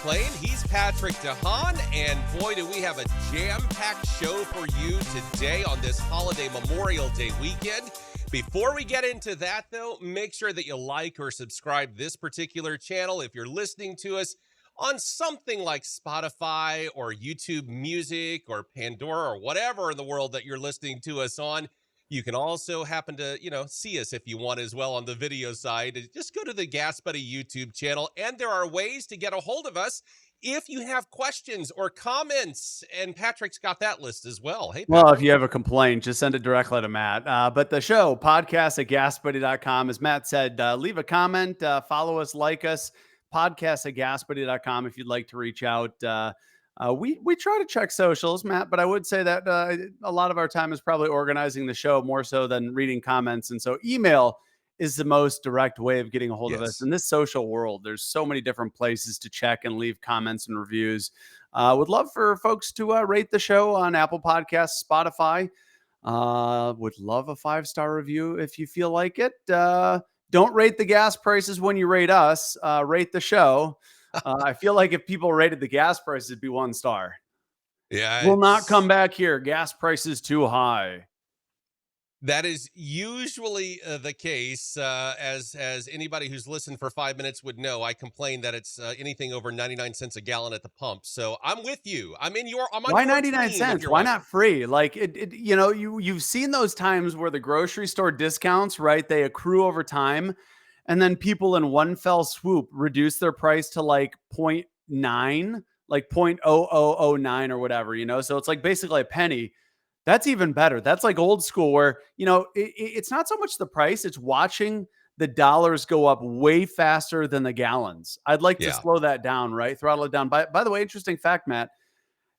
Complain. He's Patrick DeHaan, and boy, do we have a jam-packed show for you today on this holiday Memorial Day weekend. Before we get into that, though, make sure that you like or subscribe this particular channel. If you're listening to us on something like Spotify or YouTube Music or Pandora or whatever in the world that you're listening to us on, you can also happen to, see us if you want as well on the video side. Just go to the Gas Buddy YouTube channel, and there are ways to get a hold of us if you have questions or comments. And Patrick's got that list as well. Hey, Patrick. Well, if you have a complaint, just send it directly to Matt. But the show, podcast at gasbuddy.com. As Matt said, leave a comment, follow us, like us, podcast at gasbuddy.com if you'd like to reach out. We try to check socials, Matt, but I would say that a lot of our time is probably organizing the show more so than reading comments. And so email is the most direct way of getting a hold of us. In this social world, there's so many different places to check and leave comments and reviews. Would love for folks to rate the show on Apple Podcasts, Spotify. Would love a 5-star review if you feel like it. Don't rate the gas prices when you rate us. Rate the show. I feel like if people rated the gas prices, it'd be 1 star. Yeah. Will not come back here. Gas prices too high. That is usually the case. As anybody who's listened for 5 minutes would know, I complain that it's anything over 99 cents a gallon at the pump. So I'm with you. I'm on Why 99 cents? Why not free? Like you've seen those times where the grocery store discounts, right? They accrue over time. And then people in one fell swoop reduce their price to like 0.9, like 0.0009 or whatever, So it's like basically a penny. That's even better. That's like old school where, it's not so much the price, it's watching the dollars go up way faster than the gallons. I'd like to slow that down, right? Throttle it down. By the way, interesting fact, Matt,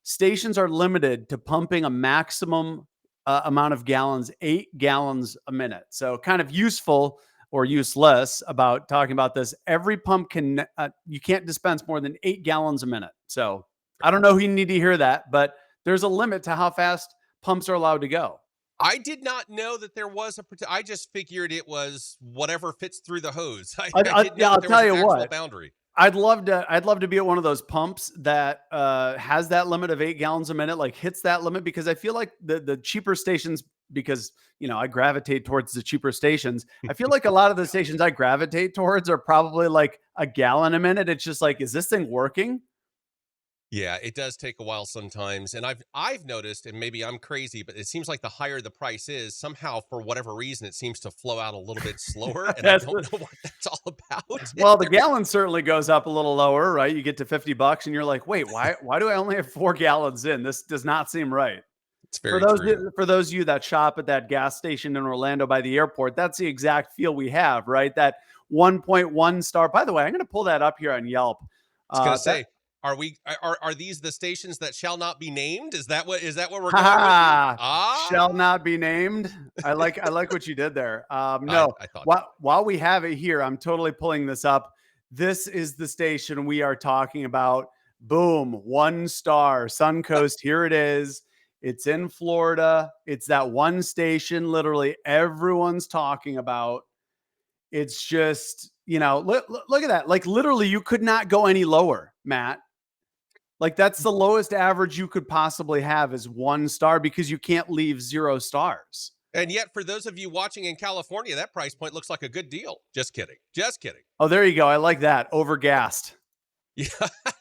stations are limited to pumping a maximum amount of gallons, 8 gallons a minute. So kind of useful or useless about talking about this. Every pump can, you can't dispense more than 8 gallons a minute. So I don't know who you need to hear that, but there's a limit to how fast pumps are allowed to go. I did not know that there was I just figured it was whatever fits through the hose. I'll tell you what, boundary. I'd love to be at one of those pumps that has that limit of 8 gallons a minute, like hits that limit, because I feel like the cheaper stations, because I gravitate towards the cheaper stations. I feel like a lot of the stations I gravitate towards are probably like a gallon a minute. It's just like, is this thing working? Yeah, it does take a while sometimes. And I've noticed, and maybe I'm crazy, but it seems like the higher the price is, somehow for whatever reason, it seems to flow out a little bit slower. And I don't know what that's all about. Well, the gallon certainly goes up a little lower, right? You get to $50 and you're like, wait, why do I only have 4 gallons in? This does not seem right. It's very true. For those of you that shop at that gas station in Orlando by the airport, that's the exact feel we have, right? That 1.1 star. By the way, I'm going to pull that up here on Yelp. I was going to say, are these the stations that shall not be named? Is that what we're going with? Shall not be named. I like what you did there. No, I thought while we have it here, I'm totally pulling this up. This is the station we are talking about. Boom, 1 star, Suncoast. Here it is. It's in Florida. It's that one station literally everyone's talking about. It's just, look at that. Like literally you could not go any lower, Matt. Like that's the lowest average you could possibly have is 1 star, because you can't leave 0 stars. And yet for those of you watching in California, that price point looks like a good deal. Just kidding. Oh, there you go. I like that. Overgassed. Yeah.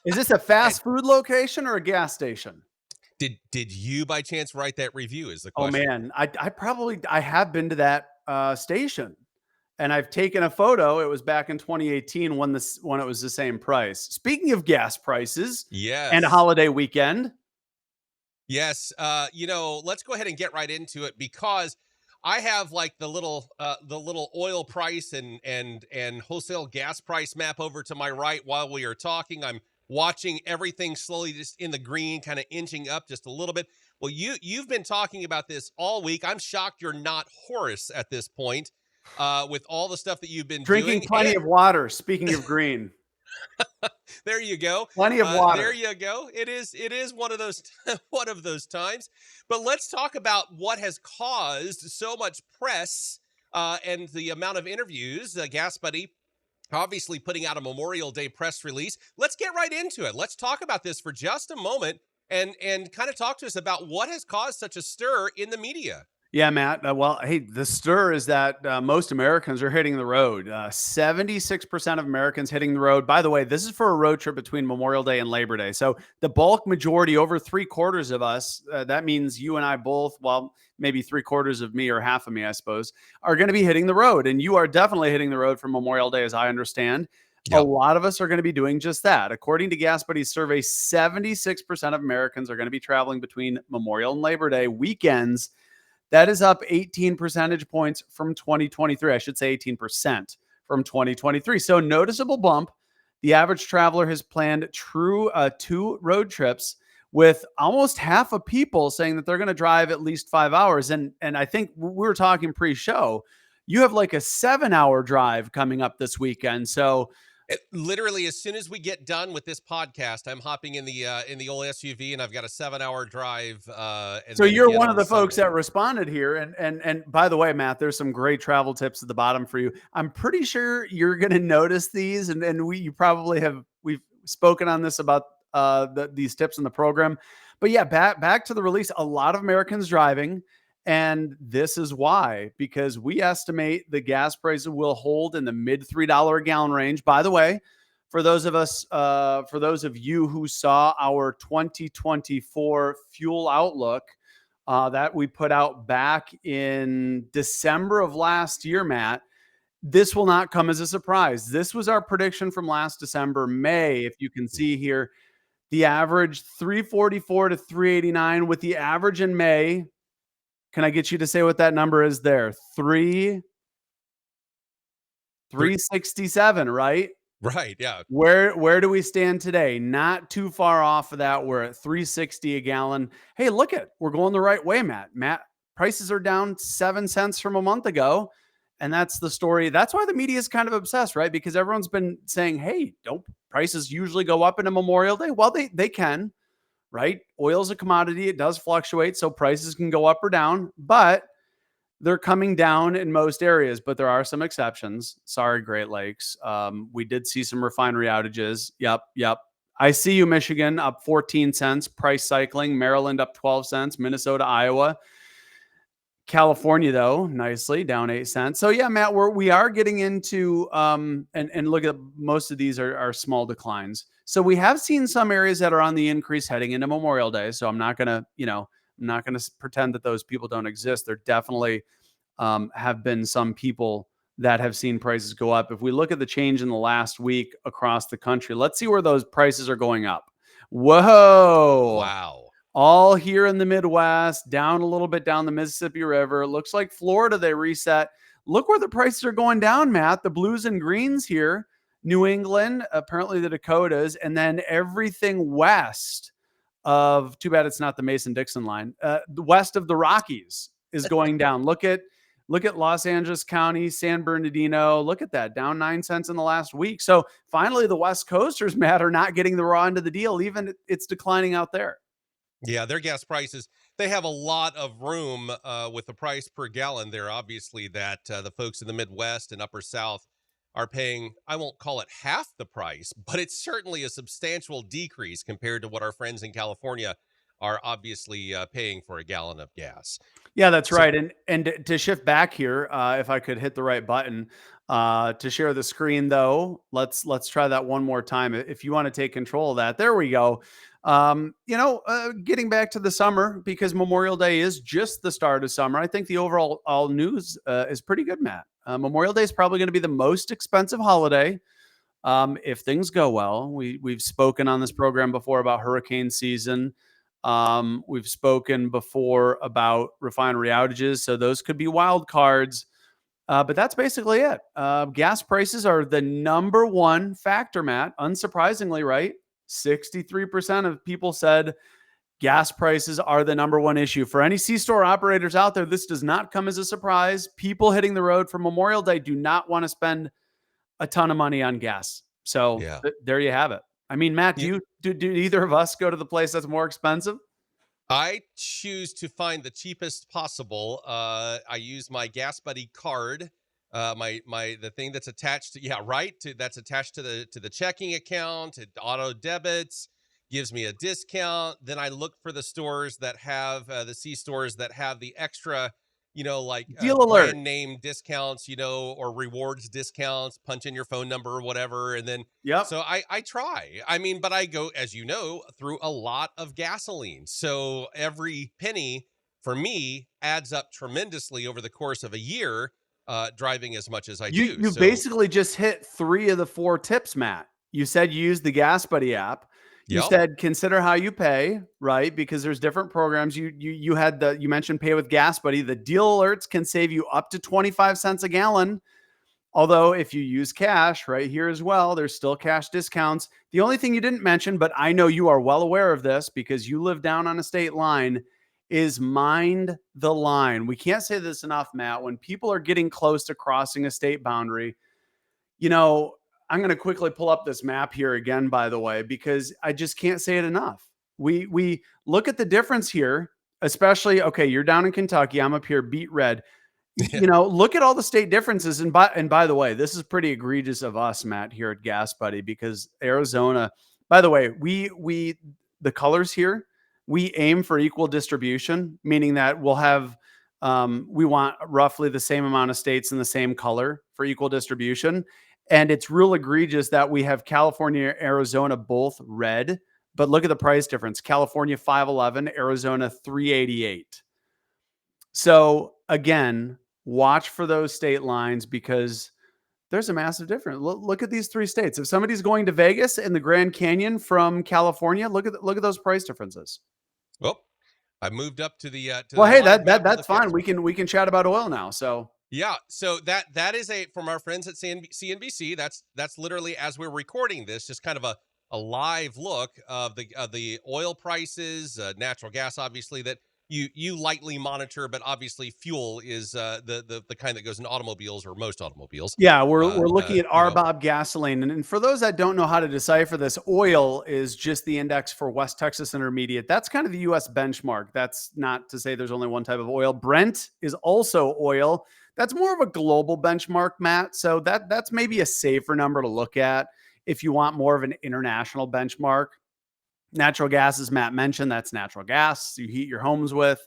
Is this a fast food location or a gas station? Did you by chance write that review is the question? Oh man, I have been to that station, and I've taken a photo. It was back in 2018 when it was the same price. Speaking of gas prices, and a holiday weekend. Yes, let's go ahead and get right into it, because I have like the little oil price and wholesale gas price map over to my right while we are talking. I'm watching everything slowly just in the green, kind of inching up just a little bit. Well, you've been talking about this all week. I'm shocked you're not hoarse at this point with all the stuff that you've been drinking plenty of water. Speaking of green. There you go. Plenty of water. There you go. It is one of those times. But let's talk about what has caused so much press and the amount of interviews. Gas Buddy obviously putting out a Memorial Day press release. Let's get right into it. Let's talk about this for just a moment and kind of talk to us about what has caused such a stir in the media. Yeah, Matt. Well, hey, the stir is that most Americans are hitting the road. 76% of Americans hitting the road. By the way, this is for a road trip between Memorial Day and Labor Day. So the bulk majority, over three-quarters of us, that means you and I both, well, maybe three-quarters of me or half of me, I suppose, are going to be hitting the road. And you are definitely hitting the road for Memorial Day, as I understand. A Yep. lot of us are going to be doing just that. According to Gas Buddy's survey, 76% of Americans are going to be traveling between Memorial and Labor Day weekends. That is up 18 percentage points from 2023. I should say 18% from 2023. So noticeable bump. The average traveler has planned true 2 road trips, with almost half of people saying that they're going to drive at least 5 hours. And I think we were talking pre-show. You have like a 7-hour drive coming up this weekend. So Literally, as soon as we get done with this podcast, I'm hopping in the old SUV, and I've got a 7-hour drive, and So then you're again one of on the folks Sunday. that responded here, and by the way, Matt, there's some great travel tips at the bottom for you. I'm pretty sure you're going to notice these, and you probably have. We've spoken on this about these tips in the program, but yeah, back to the release. A lot of Americans driving, and this is why, because we estimate the gas prices will hold in the mid $3 a gallon range. By the way, for those of you who saw our 2024 fuel outlook that we put out back in December of last year, Matt, this will not come as a surprise. This was our prediction from last December. May, if you can see here, the average 344 to 389, with the average in May. Can I get you to say what that number is there? Three, 367, right? right? Yeah. Where do we stand today? Not too far off of that. We're at 360 a gallon. Hey, look at, we're going the right way, Matt. Matt, prices are down 7 cents from a month ago. And that's the story. That's why the media is kind of obsessed, right? Because everyone's been saying, hey, don't prices usually go up in a Memorial Day? Well, they can, right? Oil's a commodity. It does fluctuate. So prices can go up or down, but they're coming down in most areas, but there are some exceptions. Sorry, Great Lakes. We did see some refinery outages. Yep. I see you, Michigan, up 14 cents. Price cycling. Maryland up 12 cents. Minnesota, Iowa. California, though, nicely down 8 cents. So yeah, Matt, we are getting into and look at, most of these are small declines. So we have seen some areas that are on the increase heading into Memorial Day. So I'm not gonna, I'm not gonna pretend that those people don't exist. There definitely have been some people that have seen prices go up. If we look at the change in the last week across the country, let's see where those prices are going up. Whoa. Wow. All here in the Midwest, down a little bit down the Mississippi River. It looks like Florida, they reset. Look where the prices are going down, Matt. The blues and greens here. New England, apparently the Dakotas, and then everything west of, too bad it's not the Mason-Dixon line, the west of the Rockies is going down. Look at Los Angeles County, San Bernardino. Look at that, down 9 cents in the last week. So finally, the West Coasters, Matt, are not getting the raw end of the deal. Even it's declining out there. Yeah, their gas prices, they have a lot of room with the price per gallon there, obviously, that the folks in the Midwest and Upper South are paying. I won't call it half the price, but it's certainly a substantial decrease compared to what our friends in California are obviously paying for a gallon of gas. Yeah, that's So, right. And to shift back here, if I could hit the right button to share the screen, though, let's try that one more time. If you want to take control of that, there we go. Getting back to the summer, because Memorial Day is just the start of summer. I think the overall all news is pretty good, Matt. Memorial Day is probably going to be the most expensive holiday if things go well. We've spoken on this program before about hurricane season. We've spoken before about refinery outages, so those could be wild cards. But that's basically it. Gas prices are the number one factor, Matt. Unsurprisingly, right? 63% of people said gas prices are the number one issue. For any C-store operators out there, this does not come as a surprise. People hitting the road for Memorial Day do not want to spend a ton of money on gas. So yeah. there you have it. I mean, Matt, do either of us go to the place that's more expensive? I choose to find the cheapest possible. I use my Gas Buddy card The thing that's attached to, yeah, right, that's attached to the checking account. It auto debits, gives me a discount. Then I look for the stores that have the C stores that have the extra, like Deal alert. brand name discounts, or rewards discounts. Punch in your phone number or whatever, and then Yep. so I try. I mean, but I go, as you know, through a lot of gasoline. So every penny for me adds up tremendously over the course of a year, driving as much as I do. You So, basically just hit 3 of the 4 tips, Matt. You said you use the Gas Buddy app. You yep. said consider how you pay, right? Because there's different programs. You mentioned Pay with Gas Buddy. The deal alerts can save you up to 25 cents a gallon. Although if you use cash right here as well, there's still cash discounts. The only thing you didn't mention, but I know you are well aware of this because you live down on a state line, is mind the line. We can't say this enough, Matt. When people are getting close to crossing a state boundary, you know, I'm going to quickly pull up this map here again, by the way, because I just can't say it enough. We look at the difference here, especially, okay, you're down in Kentucky. I'm up here, beat red. Look at all the state differences. And by the way, this is pretty egregious of us, Matt, here at Gas Buddy, because Arizona, by the way, the colors here, we aim for equal distribution, meaning that we'll have, we want roughly the same amount of states in the same color for equal distribution. And it's real egregious that we have California and Arizona both red, but look at the price difference. California 511, Arizona 388. So again, watch for those state lines because there's a massive difference. Look at these 3 states. If somebody's going to Vegas and the Grand Canyon from California, look at those price differences. Well, I moved up to the Well, hey, live map to that's look at fine. We can chat about oil now. So yeah, so that is from our friends at CNBC. That's literally, as we're recording this, just kind of a live look of the oil prices, natural gas, obviously, that you lightly monitor, but obviously fuel is the kind that goes into automobiles, or most automobiles. yeah, we're looking at you know. RBOB gasoline, and for those that don't know how to decipher this, oil is just the index for West Texas Intermediate. That's kind of the U.S. benchmark. That's not to say there's only one type of oil. Brent is also oil. That's more of a global benchmark, Matt. So that's maybe a safer number to look at if you want more of an international benchmark. Natural gas, as Matt mentioned, that's natural gas you heat your homes with,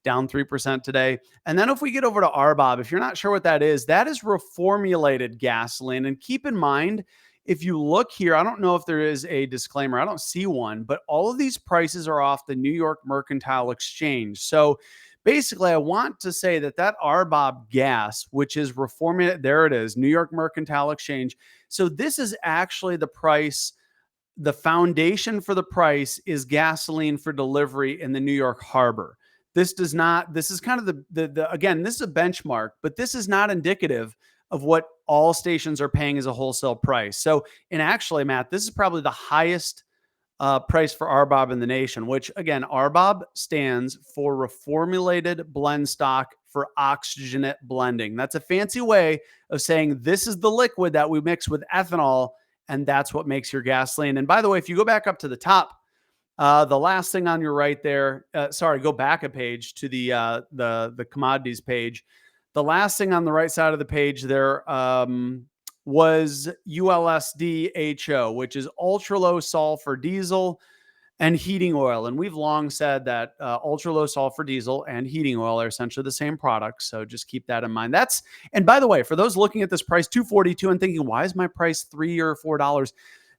down 3% today. And then if we get over to RBOB, if you're not sure what that is reformulated gasoline. And keep in mind, if you look here, I don't know if there is a disclaimer. I don't see one, but all of these prices are off the New York Mercantile Exchange. So basically, I want to say that RBOB gas, which is reformulated, there it is, New York Mercantile Exchange. So this is actually the price. The foundation for the price is gasoline for delivery in the New York harbor. This is kind of again, this is a benchmark, but this is not indicative of what all stations are paying as a wholesale price. So, and actually, Matt, this is probably the highest price for RBOB in the nation, which again, RBOB stands for reformulated blend stock for oxygenate blending. That's a fancy way of saying this is the liquid that we mix with ethanol, and that's what makes your gasoline. And by the way, if you go back up to the top, the last thing on your right there, go back a page to the commodities page. The last thing on the right side of the page there was ULSD-HO, which is ultra low sulfur diesel and heating oil. And we've long said that ultra low sulfur diesel and heating oil are essentially the same product. So just keep that in mind. And by the way, for those looking at this price, $2.42 and thinking, why is my price $3 or $4?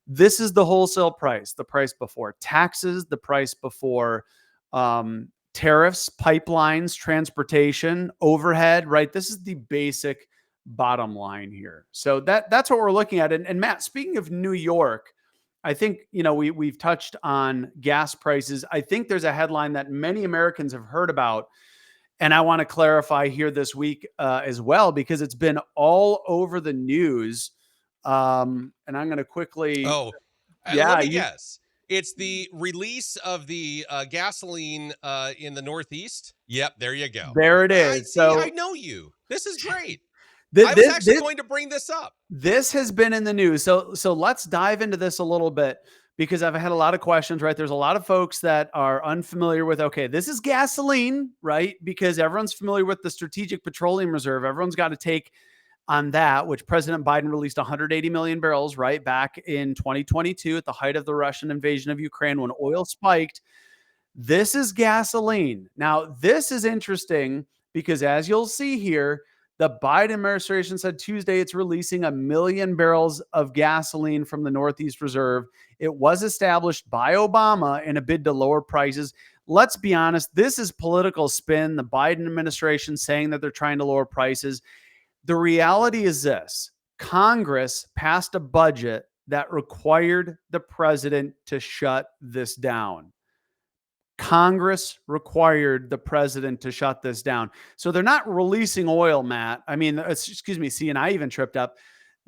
This is the wholesale price, the price before taxes, the price before tariffs, pipelines, transportation, overhead, right? This is the basic bottom line here. So that's what we're looking at. And Matt, speaking of New York, I think, we've touched on gas prices. I think there's a headline that many Americans have heard about, and I want to clarify here this week as well, because it's been all over the news. And I'm going to quickly. Let me guess. It's the release of the gasoline in the Northeast. Yep, there you go. There it is. I know you. This is great. I was actually going to bring this up. This has been in the news. So let's dive into this a little bit, because I've had a lot of questions, right? There's a lot of folks that are unfamiliar with, okay, this is gasoline, right? Because everyone's familiar with the Strategic Petroleum Reserve. Everyone's got to take on that, which President Biden released 180 million barrels right back in 2022 at the height of the Russian invasion of Ukraine when oil spiked. This is gasoline. Now, this is interesting because as you'll see here, the Biden administration said Tuesday it's releasing 1 million barrels of gasoline from the Northeast Reserve. It was established by Obama in a bid to lower prices. Let's be honest, this is political spin. The Biden administration saying that they're trying to lower prices. The reality is this: Congress passed a budget that required the president to shut this down. Congress required the president to shut this down. So they're not releasing oil, Matt. I mean, excuse me, see, and I even tripped up.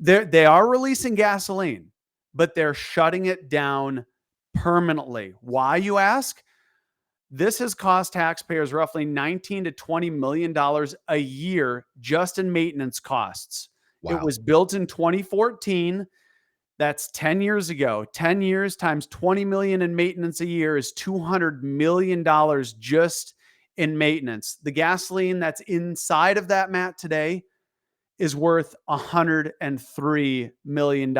They are releasing gasoline, but they're shutting it down permanently. Why, you ask? This has cost taxpayers roughly $19 to $20 million a year just in maintenance costs. Wow. It was built in 2014. That's 10 years ago. 10 years times 20 million in maintenance a year is $200 million just in maintenance. The gasoline that's inside of that, Matt, today is worth $103 million.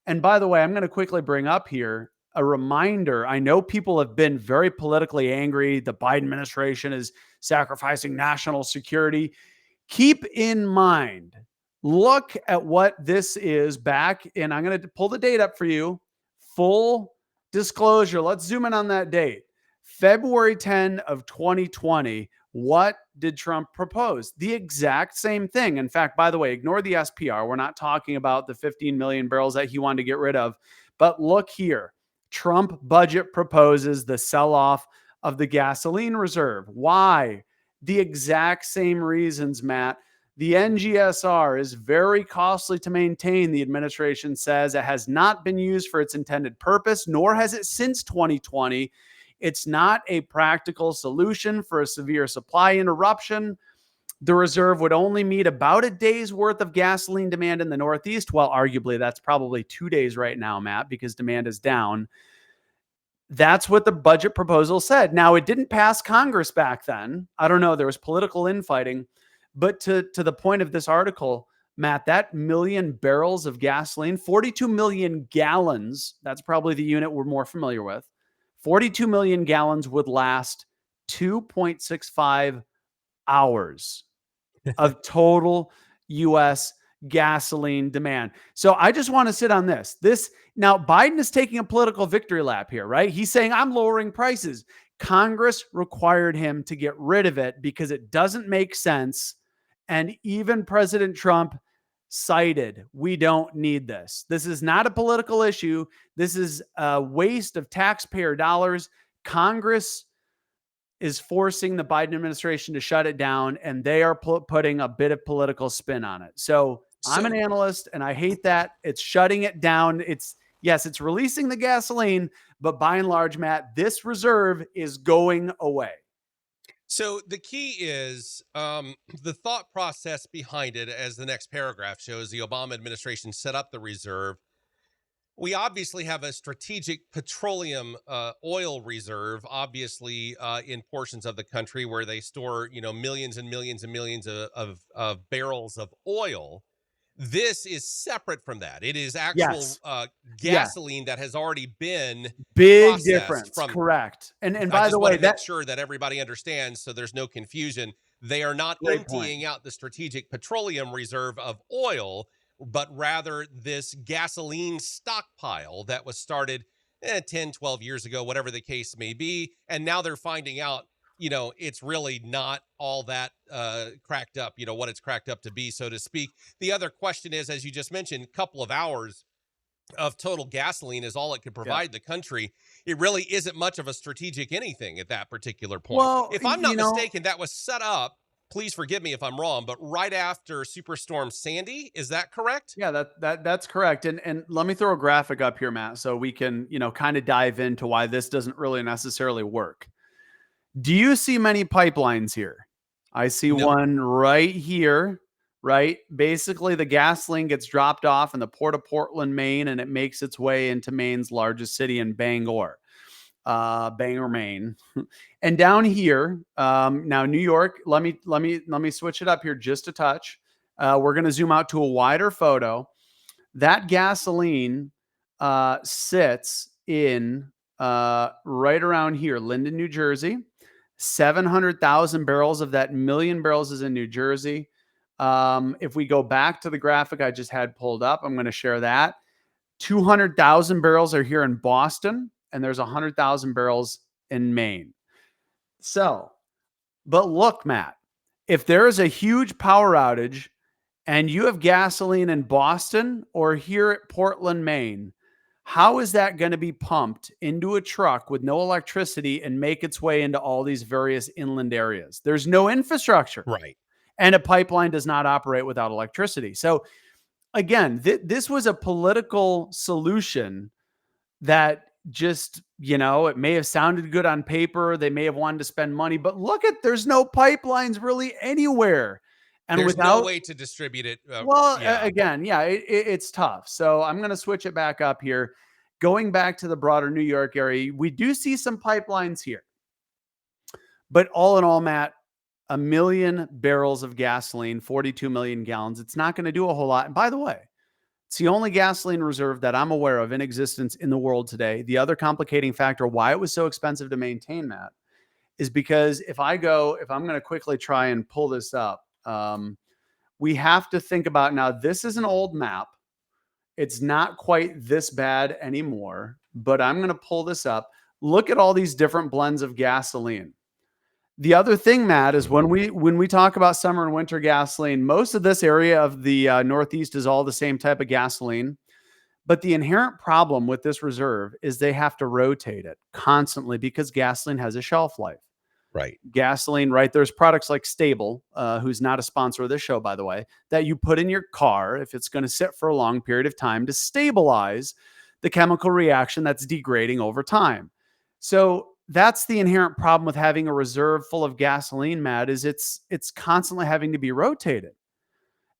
And by the way, I'm going to quickly bring up here a reminder. I know people have been very politically angry. The Biden administration is sacrificing national security. Keep in mind, look at what this is back in, I'm going to pull the date up for you. Full disclosure. Let's zoom in on that date. February 10 of 2020. What did Trump propose? The exact same thing. In fact, by the way, ignore the SPR. We're not talking about the 15 million barrels that he wanted to get rid of. But look here. Trump budget proposes the sell-off of the gasoline reserve. Why? The exact same reasons, Matt. The NGSR is very costly to maintain, the administration says. It has not been used for its intended purpose, nor has it since 2020. It's not a practical solution for a severe supply interruption. The reserve would only meet about a day's worth of gasoline demand in the Northeast. Well, arguably, that's probably 2 days right now, Matt, because demand is down. That's what the budget proposal said. Now, it didn't pass Congress back then. I don't know. There was political infighting. But to the point of this article, Matt, that million barrels of gasoline, 42 million gallons, that's probably the unit we're more familiar with. 42 million gallons would last 2.65 hours of total U.S. gasoline demand. So I just want to sit on this. Now, Biden is taking a political victory lap here, right? He's saying, I'm lowering prices. Congress required him to get rid of it because it doesn't make sense. And even President Trump cited, we don't need this. This is not a political issue. This is a waste of taxpayer dollars. Congress is forcing the Biden administration to shut it down, and they are putting a bit of political spin on it. So I'm an analyst, and I hate that. It's shutting it down. Yes, it's releasing the gasoline, but by and large, Matt, this reserve is going away. So the key is the thought process behind it, as the next paragraph shows. The Obama administration set up the reserve. We obviously have a strategic petroleum oil reserve, obviously in portions of the country where they store, millions and millions and millions of barrels of oil. This is separate from that. It is actual gasoline that has already been big difference. Correct. And by the way, make sure that everybody understands, so there's no confusion. They are not emptying out the strategic petroleum reserve of oil, but rather this gasoline stockpile that was started 10, 12 years ago, whatever the case may be. And now they're finding out, it's really not all that cracked up, what it's cracked up to be, so to speak. The other question is, as you just mentioned, a couple of hours of total gasoline is all it could provide the country. It really isn't much of a strategic anything at that particular point. Well, if I'm not mistaken, that was set up, please forgive me if I'm wrong, but right after Superstorm Sandy, is that correct? Yeah, that's correct. And let me throw a graphic up here, Matt, so we can, kind of dive into why this doesn't really necessarily work. Do you see many pipelines here? I see one right here, right? Basically, the gasoline gets dropped off in the Port of Portland, Maine, and it makes its way into Maine's largest city in Bangor, Maine. And down here, now New York, let me switch it up here just a touch. We're going to zoom out to a wider photo. That gasoline sits in right around here, Linden, New Jersey. 700,000 barrels of that million barrels is in New Jersey. If we go back to the graphic I just had pulled up, I'm going to share that. 200,000 barrels are here in Boston, and there's 100,000 barrels in Maine. So, but look, Matt, if there is a huge power outage and you have gasoline in Boston or here at Portland, Maine, how is that going to be pumped into a truck with no electricity and make its way into all these various inland areas? There's no infrastructure. Right. And a pipeline does not operate without electricity. So again, this was a political solution that just, it may have sounded good on paper. They may have wanted to spend money, but look there's no pipelines really anywhere. And there's without no way to distribute it. Again, it's tough. So I'm going to switch it back up here. Going back to the broader New York area, we do see some pipelines here. But all in all, Matt, 1 million barrels of gasoline, 42 million gallons. It's not going to do a whole lot. And by the way, it's the only gasoline reserve that I'm aware of in existence in the world today. The other complicating factor why it was so expensive to maintain, Matt, is because if I'm going to quickly try and pull this up, we have to think about now, this is an old map. It's not quite this bad anymore, but I'm going to pull this up. Look at all these different blends of gasoline. The other thing, Matt, is when we talk about summer and winter gasoline, most of this area of the Northeast is all the same type of gasoline. But the inherent problem with this reserve is they have to rotate it constantly because gasoline has a shelf life. Right. Gasoline, right? There's products like Stable, who's not a sponsor of this show, by the way, that you put in your car if it's going to sit for a long period of time to stabilize the chemical reaction that's degrading over time. So that's the inherent problem with having a reserve full of gasoline, Matt, is it's constantly having to be rotated.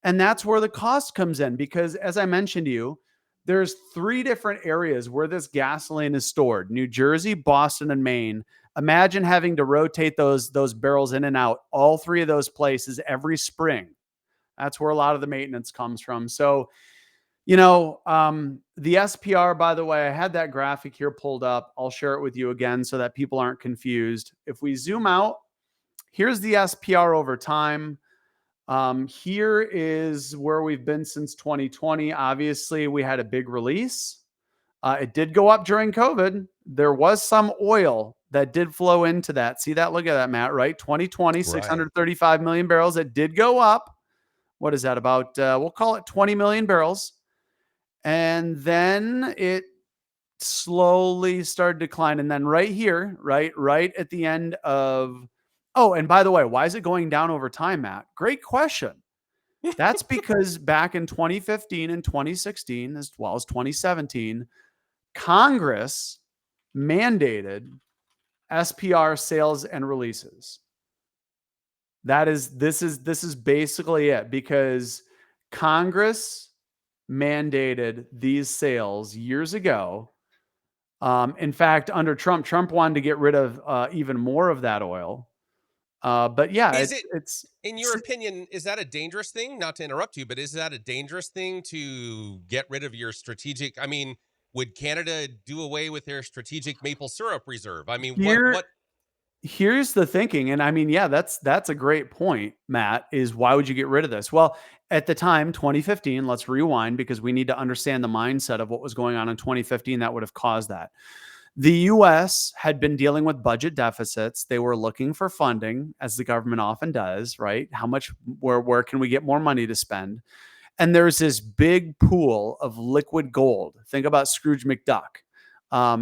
And that's where the cost comes in because, as I mentioned to you, there's 3 different areas where this gasoline is stored: New Jersey, Boston, and Maine. Imagine having to rotate those barrels in and out, all 3 of those places every spring. That's where a lot of the maintenance comes from. So, the SPR, by the way, I had that graphic here pulled up. I'll share it with you again so that people aren't confused. If we zoom out, here's the SPR over time. Here is where we've been since 2020. Obviously, we had a big release. It did go up during COVID. There was some oil that did flow into that. See that? Look at that, Matt, right? 2020, 635 million barrels. It did go up. What is that? About, we'll call it 20 million barrels. And then it slowly started to decline. And then right here, right at the end of, oh, and by the way, why is it going down over time, Matt? Great question. That's because back in 2015 and 2016, as well as 2017, Congress mandated SPR sales and releases. This is basically it, because Congress mandated these sales years ago. In fact, under Trump wanted to get rid of even more of that oil. But yeah, it's in your opinion, is that a dangerous thing? Not to interrupt you, but is that a dangerous thing to get rid of your strategic? I mean, would Canada do away with their strategic maple syrup reserve? I mean, what? Here's the thinking. And I mean, yeah, that's a great point, Matt, is why would you get rid of this? Well, at the time, 2015, let's rewind because we need to understand the mindset of what was going on in 2015 that would have caused that. The U.S. had been dealing with budget deficits. They were looking for funding, as the government often does, right? How much, where can we get more money to spend? And there's this big pool of liquid gold. Think about Scrooge McDuck.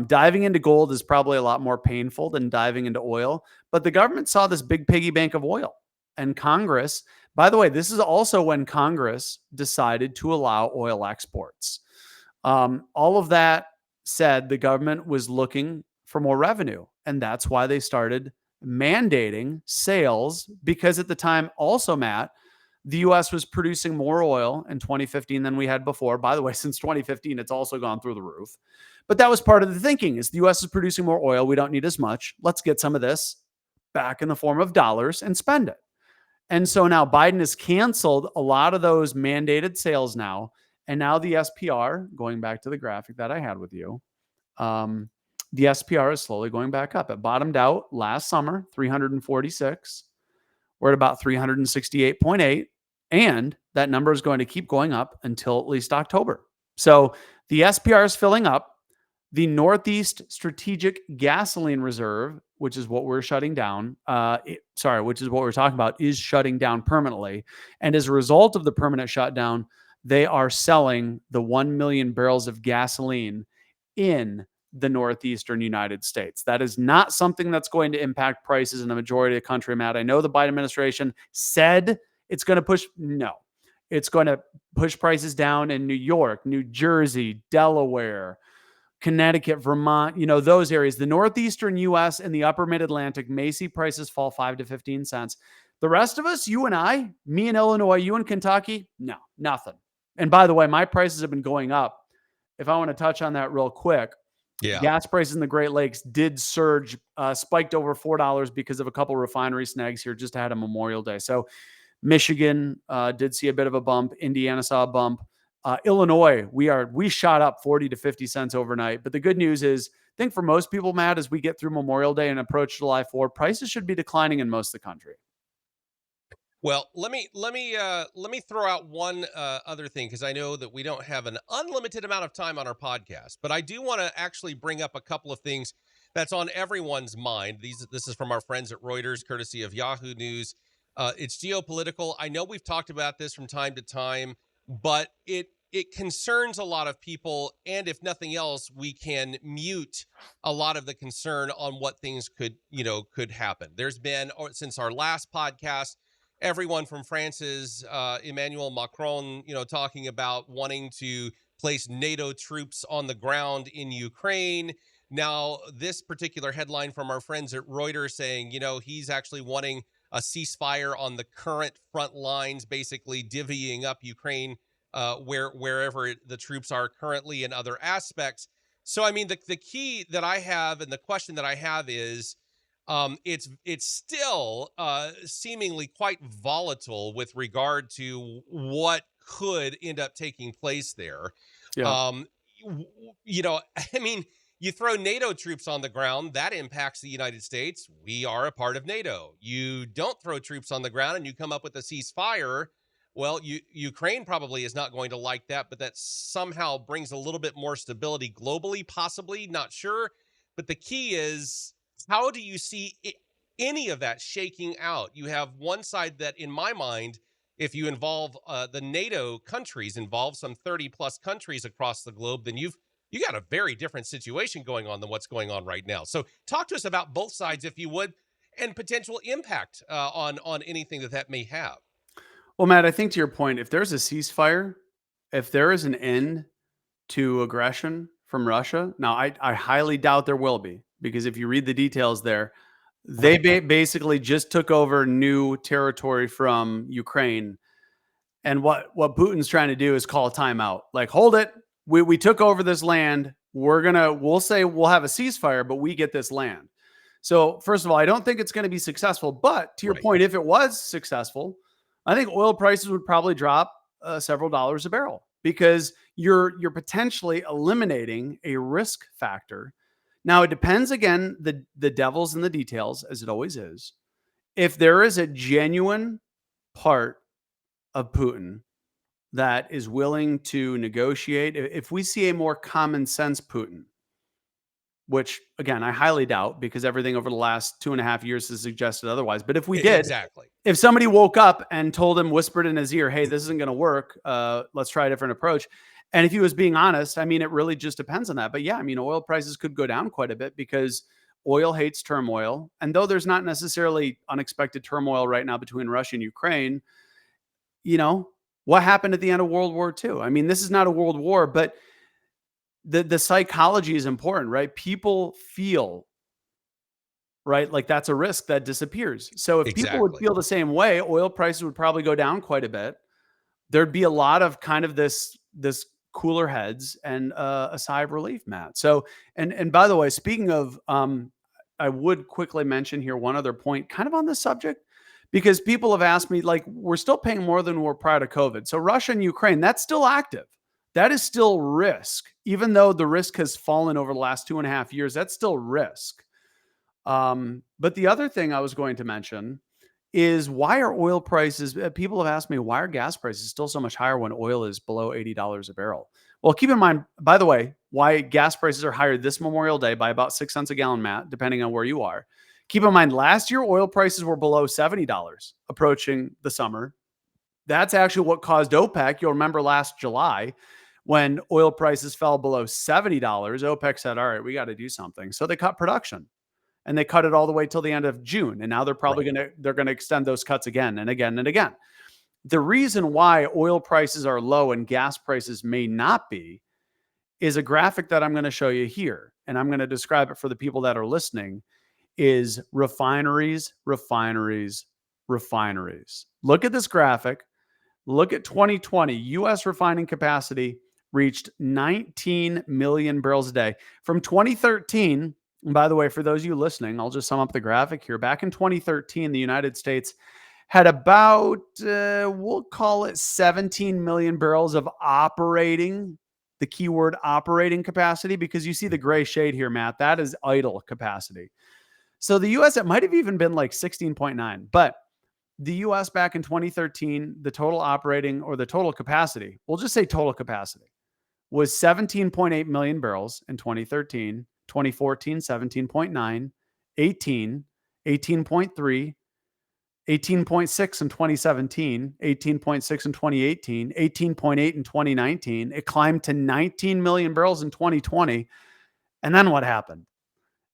Diving into gold is probably a lot more painful than diving into oil, but the government saw this big piggy bank of oil. And Congress, by the way, this is also when Congress decided to allow oil exports. All of that said, the government was looking for more revenue, and that's why they started mandating sales, because at the time also, Matt, the U.S. was producing more oil in 2015 than we had before. By the way, since 2015, it's also gone through the roof. But that was part of the thinking, is the U.S. is producing more oil. We don't need as much. Let's get some of this back in the form of dollars and spend it. And so now Biden has canceled a lot of those mandated sales now. And now the SPR, going back to the graphic that I had with you, the SPR is slowly going back up. It bottomed out last summer, 346. We're at about 368.8. And that number is going to keep going up until at least October. So the SPR is filling up. The Northeast Strategic Gasoline Reserve, which is what we're shutting down, which is what we're talking about, is shutting down permanently. And as a result of the permanent shutdown, they are selling the 1 million barrels of gasoline in the Northeastern United States. That is not something that's going to impact prices in the majority of the country, Matt. I know the Biden administration said it's going to push. No, it's going to push prices down in New York, New Jersey, Delaware, Connecticut, Vermont, those areas. The Northeastern U.S. and the upper mid-Atlantic may see prices fall 5 to 15 cents. The rest of us, you and I, me in Illinois, you in Kentucky, no, nothing. And by the way, my prices have been going up. If I want to touch on that real quick, gas prices in the Great Lakes did surge, spiked over $4 because of a couple refinery snags here just ahead of Memorial Day. So Michigan did see a bit of a bump. Indiana saw a bump. Illinois, we shot up 40 to 50 cents overnight. But the good news is, I think for most people, Matt, as we get through Memorial Day and approach July 4, prices should be declining in most of the country. Well, let me throw out one other thing, because I know that we don't have an unlimited amount of time on our podcast, but I do want to actually bring up a couple of things that's on everyone's mind. This is from our friends at Reuters, courtesy of Yahoo News. It's geopolitical. I know we've talked about this from time to time, but it concerns a lot of people, and if nothing else, we can mute a lot of the concern on what things could happen. There's been, since our last podcast, everyone from France's Emmanuel Macron, talking about wanting to place NATO troops on the ground in Ukraine. Now, this particular headline from our friends at Reuters saying, he's actually wanting a ceasefire on the current front lines, basically divvying up Ukraine wherever the troops are currently in other aspects. So, I mean, the key that I have and the question that I have is, it's still seemingly quite volatile with regard to what could end up taking place there. Yeah. I mean, you throw NATO troops on the ground, that impacts the United States. We are a part of NATO. You don't throw troops on the ground and you come up with a ceasefire. Well, Ukraine probably is not going to like that, but that somehow brings a little bit more stability globally, possibly, not sure. But the key is, how do you see any of that shaking out? You have one side that, in my mind, if you involve the NATO countries, involve some 30 plus countries across the globe, then you got a very different situation going on than what's going on right now. So talk to us about both sides, if you would, and potential impact on anything that may have. Well, Matt, I think to your point, if there's a ceasefire, if there is an end to aggression from Russia, now I highly doubt there will be, because if you read the details there, they basically just took over new territory from Ukraine. And what Putin's trying to do is call a timeout. Like, hold it. We took over this land. We'll say we'll have a ceasefire, but we get this land. So first of all, I don't think it's going to be successful. But to your point, if it was successful, I think oil prices would probably drop several dollars a barrel, because you're potentially eliminating a risk factor. Now, it depends, again, the devil's in the details, as it always is. If there is a genuine part of Putin that is willing to negotiate, if we see a more common sense Putin, which, again, I highly doubt, because everything over the last 2.5 years has suggested otherwise. But if we did, exactly, if somebody woke up and told him, whispered in his ear, hey, this isn't going to work, let's try a different approach. And if he was being honest, I mean, it really just depends on that. But yeah, I mean, oil prices could go down quite a bit, because oil hates turmoil. And though there's not necessarily unexpected turmoil right now between Russia and Ukraine, what happened at the end of World War II? I mean, this is not a world war, but the psychology is important, right? People feel, right, like that's a risk that disappears. So if people would feel the same way, oil prices would probably go down quite a bit. There'd be a lot of kind of this cooler heads and a sigh of relief, Matt. So, and by the way, speaking of, I would quickly mention here one other point kind of on this subject, because people have asked me, like, we're still paying more than we were prior to COVID. So Russia and Ukraine, that's still active. That is still risk. Even though the risk has fallen over the last 2.5 years, that's still risk. But the other thing I was going to mention is, why are oil prices, people have asked me, why are gas prices still so much higher when oil is below $80 a barrel? Well, keep in mind, by the way, why gas prices are higher this Memorial Day by about 6 cents a gallon, Matt, depending on where you are. Keep in mind, last year, oil prices were below $70 approaching the summer. That's actually what caused OPEC. You'll remember last July when oil prices fell below $70, OPEC said, all right, we got to do something. So they cut production. And they cut it all the way till the end of June. And now they're probably going to extend those cuts again and again and again. The reason why oil prices are low and gas prices may not be is a graphic that I'm going to show you here. And I'm going to describe it for the people that are listening, is refineries, refineries, refineries. Look at this graphic. Look at 2020. U.S. refining capacity reached 19 million barrels a day. From 2013, and by the way, for those of you listening, I'll just sum up the graphic here. Back in 2013, the United States had about, we'll call it 17 million barrels of operating, the keyword operating capacity, because you see the gray shade here, Matt, that is idle capacity. So the U.S., it might have even been like 16.9, but the U.S. back in 2013, the total operating, or the total capacity, we'll just say total capacity, was 17.8 million barrels in 2013. 2014, 17.9, 18, 18.3, 18.6 in 2017, 18.6 in 2018, 18.8 in 2019. It climbed to 19 million barrels in 2020. And then what happened?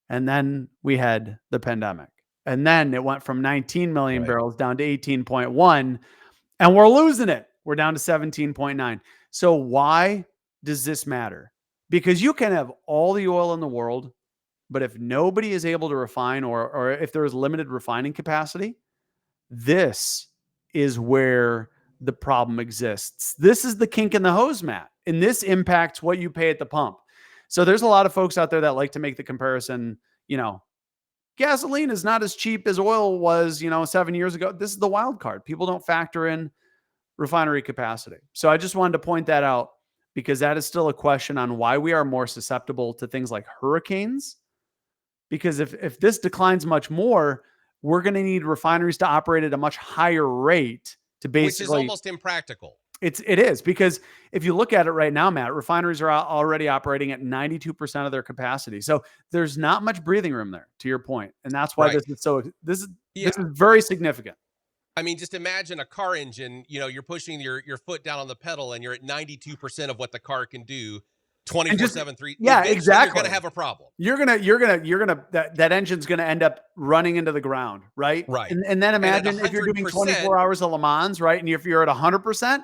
And then we had the pandemic. And then it went from 19 million barrels down to 18.1. And we're losing it. We're down to 17.9. So why does this matter? Because you can have all the oil in the world, but if nobody is able to refine, or if there is limited refining capacity, this is where the problem exists. This is the kink in the hose, Matt, and this impacts what you pay at the pump. So there's a lot of folks out there that like to make the comparison, gasoline is not as cheap as oil was, 7 years ago. This is the wild card. People don't factor in refinery capacity. So I just wanted to point that out, because that is still a question on why we are more susceptible to things like hurricanes. Because if this declines much more, we're going to need refineries to operate at a much higher rate to basically... Which is almost impractical. It is, because if you look at it right now, Matt, refineries are already operating at 92% of their capacity. So there's not much breathing room there, to your point. And that's why this is very significant. I mean, just imagine a car engine, you're pushing your foot down on the pedal and you're at 92% of what the car can do 24/7. Yeah, exactly. You're going to have a problem. That engine's going to end up running into the ground, right? Right. And then imagine if you're doing 24 hours of Le Mans, right? And if you're at 100%,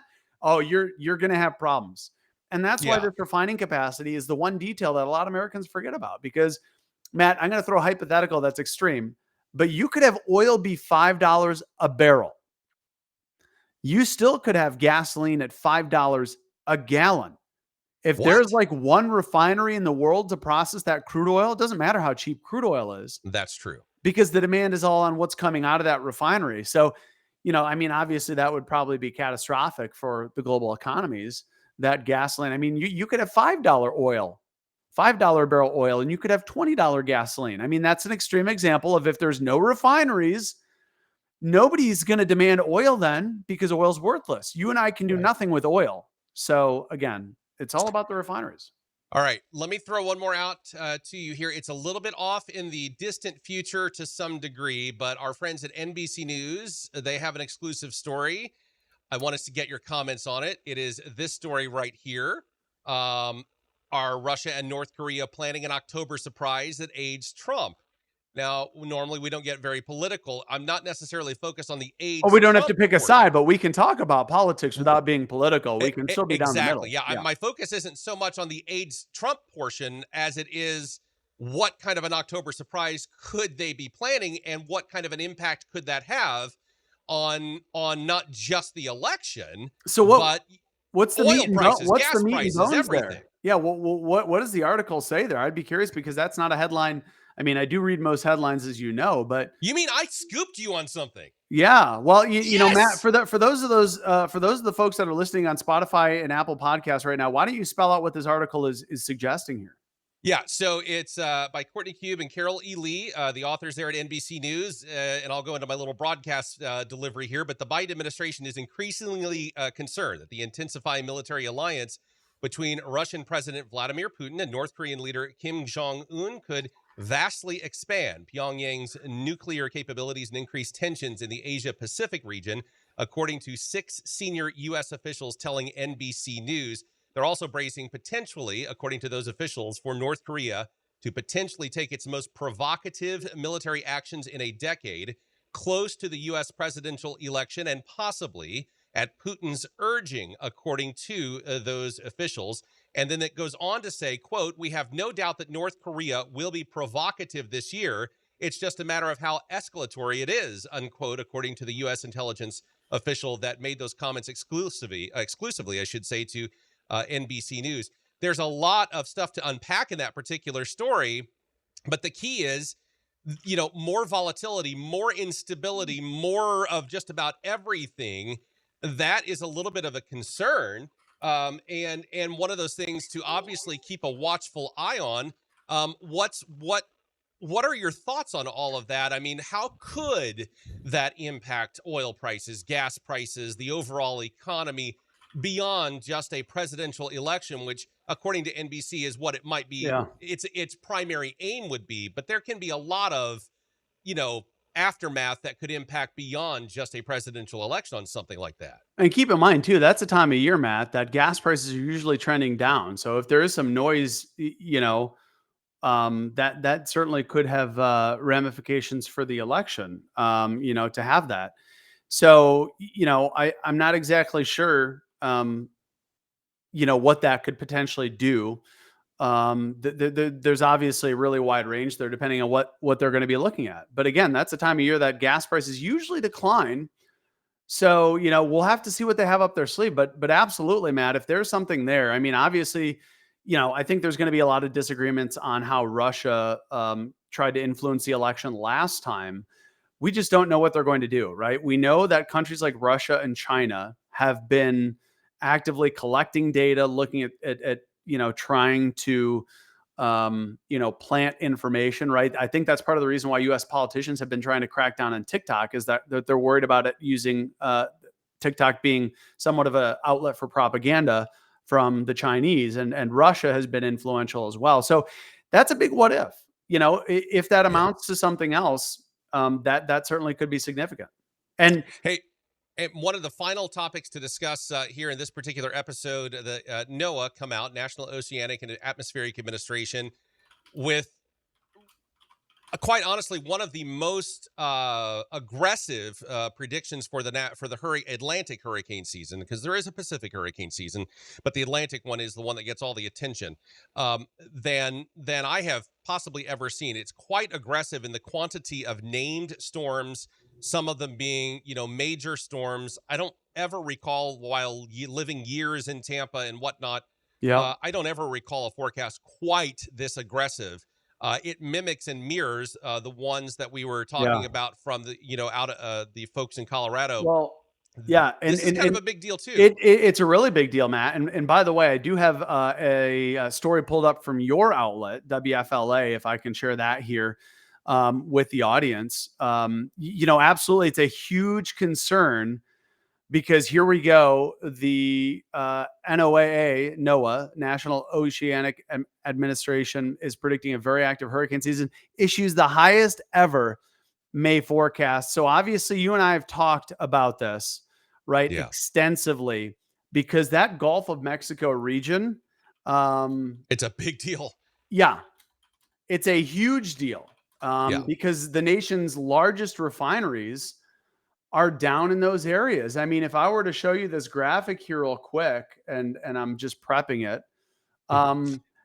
you're going to have problems. And that's why this refining capacity is the one detail that a lot of Americans forget about. Because, Matt, I'm going to throw a hypothetical that's extreme, but you could have oil be $5 a barrel. You still could have gasoline at $5 a gallon. If there's like one refinery in the world to process that crude oil, it doesn't matter how cheap crude oil is. That's true. Because the demand is all on what's coming out of that refinery. So, obviously that would probably be catastrophic for the global economies, that gasoline. I mean, you could have $5 oil, $5 a barrel oil, and you could have $20 gasoline. I mean, that's an extreme example of, if there's no refineries, nobody's going to demand oil then, because oil's worthless. You and I can do nothing with oil. So again, it's all about the refineries. All right, let me throw one more out to you here. It's a little bit off in the distant future to some degree, but our friends at NBC News, they have an exclusive story. I want us to get your comments on it. It is this story right here. Are Russia and North Korea planning an October surprise that aids Trump? Now, normally we don't get very political. I'm not necessarily focused on the aids. Oh, we don't have to pick a side, but we can talk about politics without being political. We can still be down the middle. Yeah, my focus isn't so much on the aids Trump portion as it is what kind of an October surprise could they be planning, and what kind of an impact could that have on not just the election, but what's the oil prices, what's gas the meat prices, and bones everything. there? Yeah, what does the article say there? I'd be curious, because that's not a headline I mean, I do read most headlines, as you know, but You mean I scooped you on something? yeah. Well, you know, Matt, Yes. for those of the folks that are listening on Spotify and Apple Podcasts right now, why don't you spell out what this article is suggesting here? Yeah, so it's by Courtney Cube and Carol E. Lee, the authors there at NBC News. And I'll go into my little broadcast delivery here. But the Biden administration is increasingly concerned that the intensifying military alliance between Russian President Vladimir Putin and North Korean leader Kim Jong-un could vastly expand Pyongyang's nuclear capabilities and increase tensions in the Asia-Pacific region, according to 6 senior U.S. officials telling NBC News. They're also bracing potentially, according to those officials, for North Korea to potentially take its most provocative military actions in a decade, close to the U.S. presidential election, and possibly at Putin's urging, according to those officials. And then it goes on to say, quote, "We have no doubt that North Korea will be provocative this year. It's just a matter of how escalatory it is," unquote, according to the U.S. intelligence official that made those comments exclusively, I should say, to NBC News. There's a lot of stuff to unpack in that particular story, but the key is, more volatility, more instability, more of just about everything. That is a little bit of a concern, and one of those things to obviously keep a watchful eye on. What are your thoughts on all of that? I mean, how could that impact oil prices, gas prices, the overall economy beyond just a presidential election, which, according to NBC, is what it might be. Yeah. Its primary aim would be, but there can be a lot of, aftermath that could impact beyond just a presidential election on something like that. And keep in mind too, that's the time of year, Matt, that gas prices are usually trending down. So if there is some noise, that certainly could have ramifications for the election. To have that. So I'm not exactly sure. What that could potentially do. There's obviously a really wide range there, depending on what they're going to be looking at. But again, that's the time of year that gas prices usually decline. So we'll have to see what they have up their sleeve. But absolutely, Matt, if there's something there, I mean, obviously, I think there's going to be a lot of disagreements on how Russia tried to influence the election last time. We just don't know what they're going to do, right? We know that countries like Russia and China have been actively collecting data, looking at trying to plant information, right? I think that's part of the reason why U.S. politicians have been trying to crack down on TikTok, is that they're worried about it using TikTok being somewhat of an outlet for propaganda from the Chinese, and Russia has been influential as well. So that's a big what if. If that amounts to something else, that certainly could be significant. And hey, one of the final topics to discuss here in this particular episode, the NOAA come out, National Oceanic and Atmospheric Administration, with quite honestly one of the most aggressive predictions for the Atlantic hurricane season, because there is a Pacific hurricane season, but the Atlantic one is the one that gets all the attention, than I have possibly ever seen. It's quite aggressive in the quantity of named storms, some of them being, major storms. I don't ever recall, while living years in Tampa and whatnot, I don't ever recall a forecast quite this aggressive. It mimics and mirrors the ones that we were talking about from the, out the folks in Colorado. Well, yeah, and this is kind of a big deal too. It's a really big deal, Matt. And by the way, I do have a story pulled up from your outlet, WFLA, if I can share that here with the audience. Absolutely, it's a huge concern, because here we go. The NOAA, National Oceanic Administration, is predicting a very active hurricane season, issues the highest ever May forecast. So obviously you and I have talked about this, right? Yeah. Extensively, because that Gulf of Mexico region, it's a big deal. Yeah, it's a huge deal, because the nation's largest refineries are down in those areas. I mean, if I were to show you this graphic here real quick, and I'm just prepping it,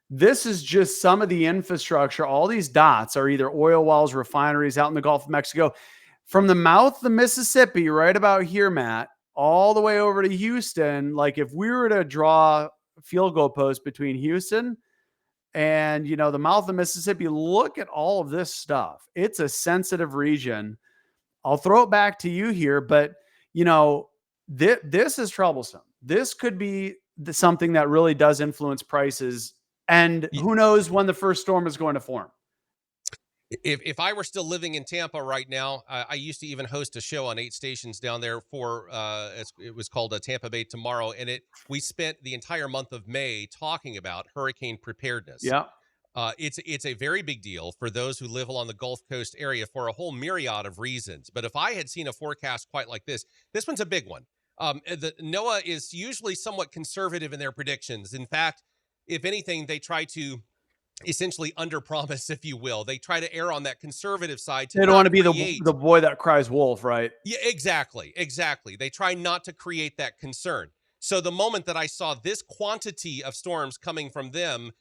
this is just some of the infrastructure. All these dots are either oil wells, refineries out in the Gulf of Mexico. From the mouth of the Mississippi, right about here, Matt, all the way over to Houston. Like, if we were to draw a field goal post between Houston and, the mouth of Mississippi. Look at all of this stuff. It's a sensitive region. I'll throw it back to you here, but, this is troublesome. This could be something that really does influence prices. And who knows when the first storm is going to form. If I were still living in Tampa right now, I used to even host a show on 8 stations down there for it was called Tampa Bay Tomorrow, and we spent the entire month of May talking about hurricane preparedness. Yeah. It's a very big deal for those who live along the Gulf Coast area for a whole myriad of reasons. But if I had seen a forecast quite like this one's a big one. The NOAA is usually somewhat conservative in their predictions. In fact, if anything, they try to essentially underpromise, if you will. They try to err on that conservative side. They don't want to be the boy that cries wolf, right? Yeah, exactly. They try not to create that concern. So the moment that I saw this quantity of storms coming from them,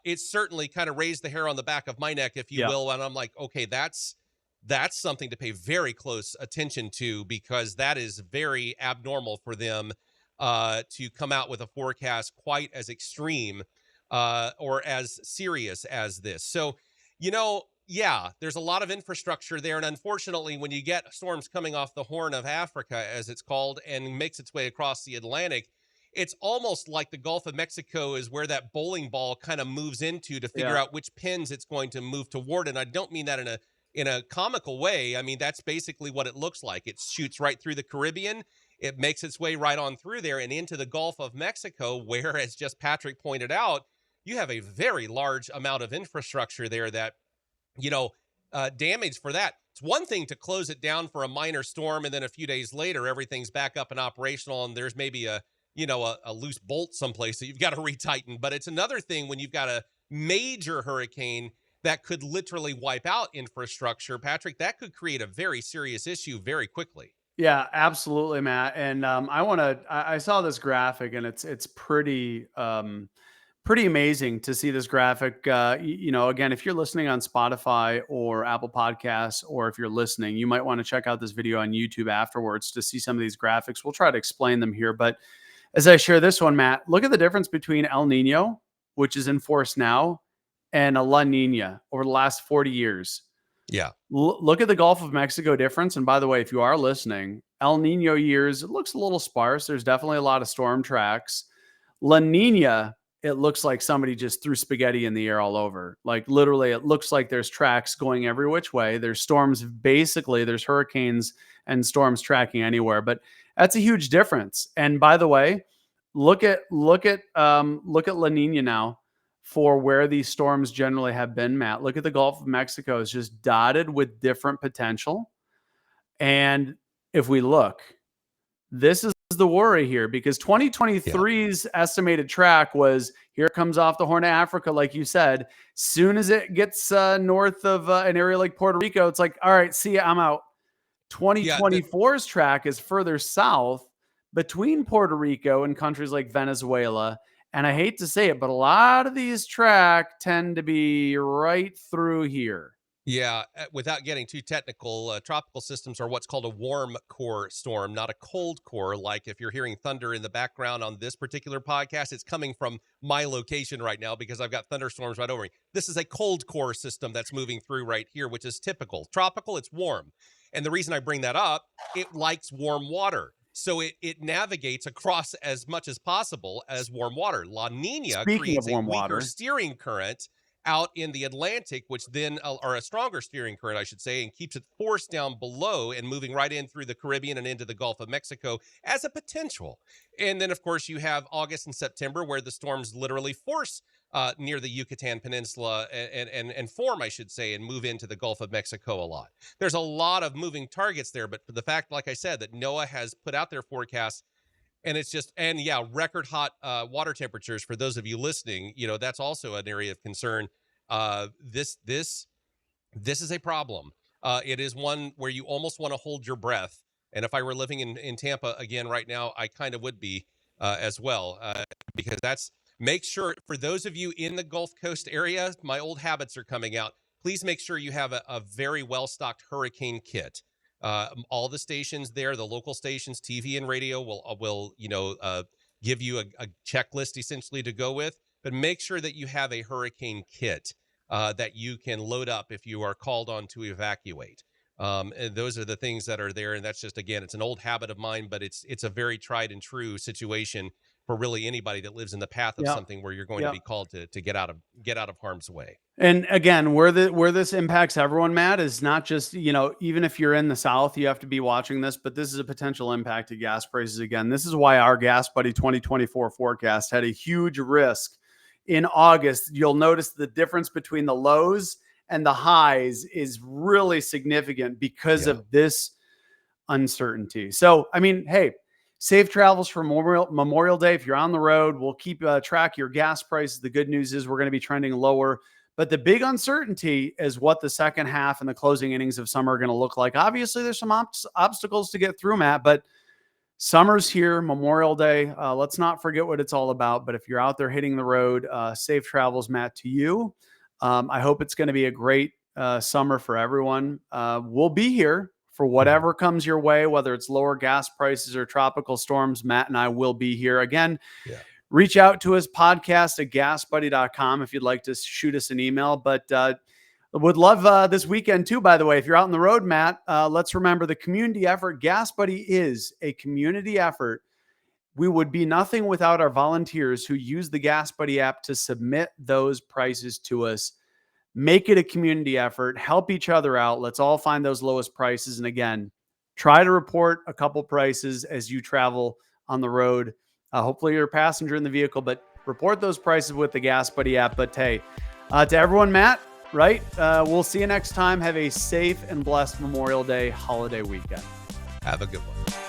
it certainly kind of raised the hair on the back of my neck, if you will. And I'm like, okay, that's something to pay very close attention to, because that is very abnormal for them to come out with a forecast quite as extreme or as serious as this. So, there's a lot of infrastructure there. And unfortunately, when you get storms coming off the Horn of Africa, as it's called, and makes its way across the Atlantic, it's almost like the Gulf of Mexico is where that bowling ball kind of moves into to figure out which pins it's going to move toward. And I don't mean that in a comical way. I mean, that's basically what it looks like. It shoots right through the Caribbean. It makes its way right on through there and into the Gulf of Mexico, where, as just Patrick pointed out, you have a very large amount of infrastructure there that, damage for that. It's one thing to close it down for a minor storm, and then a few days later, everything's back up and operational, and there's maybe a loose bolt someplace that you've got to retighten. But it's another thing when you've got a major hurricane that could literally wipe out infrastructure. Patrick, that could create a very serious issue very quickly. Yeah, absolutely, Matt. And I saw this graphic, and it's pretty amazing to see this graphic. Again, if you're listening on Spotify or Apple Podcasts, or if you're listening, you might want to check out this video on YouTube afterwards to see some of these graphics. We'll try to explain them here. But as I share this one, Matt, look at the difference between El Nino, which is in force now, and a La Nina over the last 40 years. Yeah. Look at the Gulf of Mexico difference. And by the way, if you are listening, El Nino years, it looks a little sparse. There's definitely a lot of storm tracks. La Nina, it looks like somebody just threw spaghetti in the air all over. Like, literally, it looks like there's tracks going every which way. There's storms, basically, there's hurricanes and storms tracking anywhere. But that's a huge difference. And by the way, look at La Nina now for where these storms generally have been, Matt. Look at the Gulf of Mexico. It's just dotted with different potential. And if we look, this is the worry here, because 2023's estimated track was, here it comes off the Horn of Africa, like you said. Soon as it gets north of an area like Puerto Rico, it's like, all right, see ya, I'm out. 2024's track is further south between Puerto Rico and countries like Venezuela. And I hate to say it, but a lot of these track tend to be right through here. Yeah, without getting too technical, tropical systems are what's called a warm core storm, not a cold core. Like if you're hearing thunder in the background on this particular podcast, it's coming from my location right now because I've got thunderstorms right over me. This is a cold core system that's moving through right here, which is typical. Tropical, it's warm. And the reason I bring that up, it likes warm water. So it navigates across as much as possible as warm water. La Nina creates a weaker steering current out in the Atlantic, which then are a stronger steering current, I should say, and keeps it forced down below and moving right in through the Caribbean and into the Gulf of Mexico as a potential. And then, of course, you have August and September where the storms literally force near the Yucatan Peninsula and form, I should say, and move into the Gulf of Mexico a lot. There's a lot of moving targets there, but the fact, like I said, that NOAA has put out their forecasts, and it's just, and yeah, record hot water temperatures for those of you listening, that's also an area of concern. This is a problem. It is one where you almost want to hold your breath. And if I were living in Tampa again right now, I kind of would be as well, because make sure, for those of you in the Gulf Coast area, my old habits are coming out. Please make sure you have a very well-stocked hurricane kit. All the stations there, the local stations, TV and radio will give you a checklist essentially to go with. but make sure that you have a hurricane kit that you can load up if you are called on to evacuate. And those are the things that are there. And that's just, again, it's an old habit of mine, but it's a very tried and true situation for really anybody that lives in the path of Yep. something where you're going to Yep. be called to get out of harm's way. And again, where this impacts everyone, Matt, is not just, even if you're in the South, you have to be watching this, but this is a potential impact to gas prices again. This is why our Gas Buddy 2024 forecast had a huge risk in August. You'll notice the difference between the lows and the highs is really significant because of this uncertainty. So, I mean, hey, safe travels for Memorial Day. If you're on the road, we'll keep track of your gas prices. The good news is we're going to be trending lower. But the big uncertainty is what the second half and the closing innings of summer are going to look like. Obviously, there's some obstacles to get through, Matt, but summer's here, Memorial Day. Let's not forget what it's all about. But if you're out there hitting the road, safe travels, Matt, to you. I hope it's going to be a great summer for everyone. We'll be here for whatever comes your way, whether it's lower gas prices or tropical storms. Matt and I will be here again. Yeah. Reach out to us, podcast@gasbuddy.com, if you'd like to shoot us an email. But would love this weekend too, by the way. If you're out on the road, Matt, let's remember the community effort. Gas Buddy is a community effort. We would be nothing without our volunteers who use the Gas Buddy app to submit those prices to us. Make it a community effort. Help each other out. Let's all find those lowest prices. And again, try to report a couple prices as you travel on the road. Hopefully you're a passenger in the vehicle, but report those prices with the Gas Buddy app. But hey, to everyone, Matt, right? We'll see you next time. Have a safe and blessed Memorial Day holiday weekend. Have a good one.